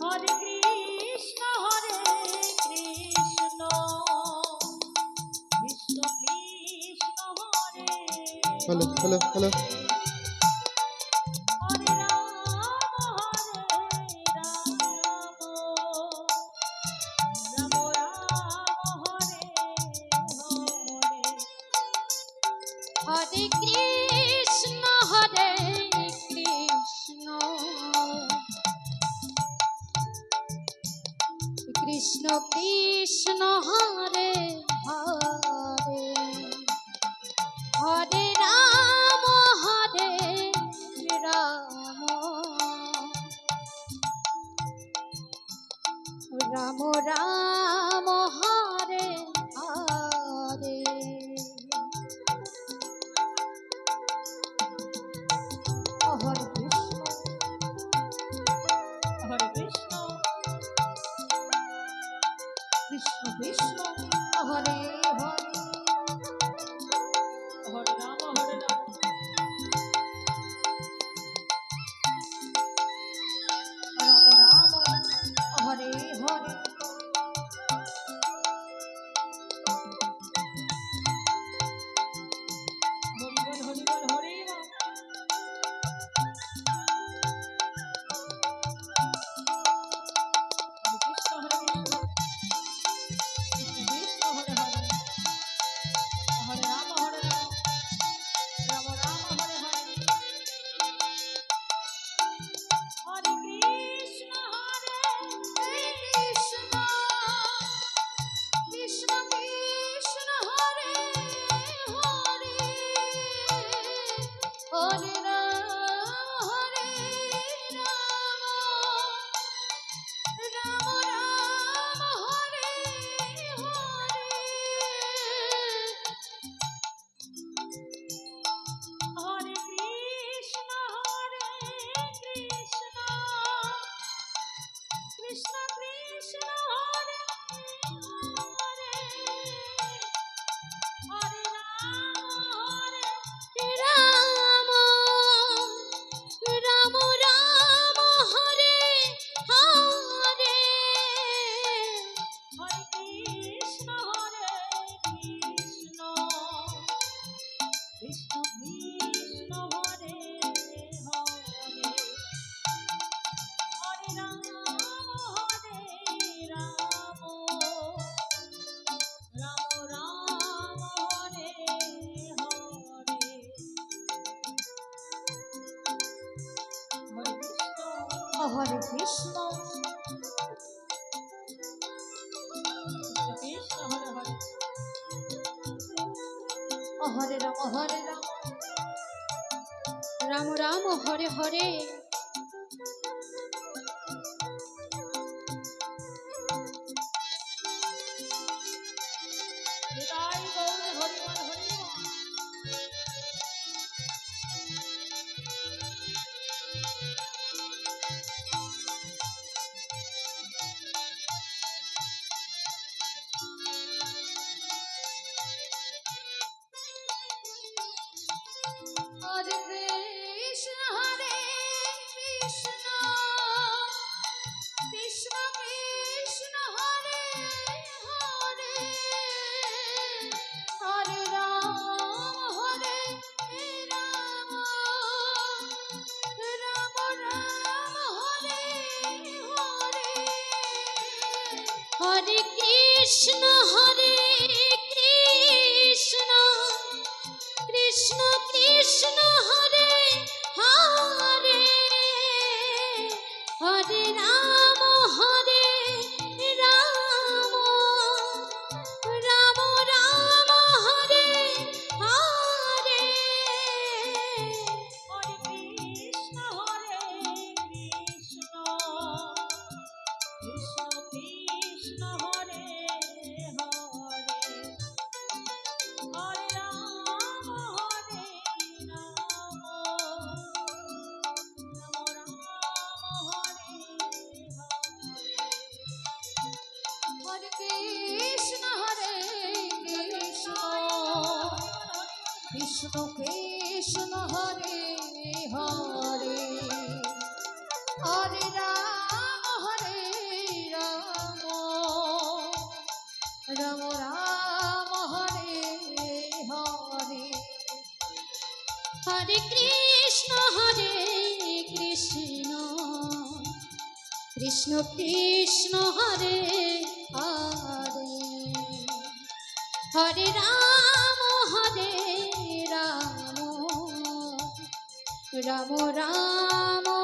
Hare Krishna Krishna Krishna Hare hello hello hello Hare Ram Ram Ram Hare Hare Krishna Krishna Krishna Hare Hare Hare Ram Ram Ram Hare Hare Hare Krishna Krishna Krishna Hare Hare Hare Ram Ram Ram Hare Hare Hare Krishna Krishna Hare Hare Hare Ram Ram Ram Hare Hare Hare Krishna Krishna Krishna Hare Hare Hare Ram Ram Ram Hare Hare Hare Krishna Krishna Krishna Hare Hare Hare Ram Krishna Krishna Hare Hare Hare Ram Hare Ram Ram Hare Hare Hare Krishna Krishna Krishna Hare Hare Hare Ram Ram Ram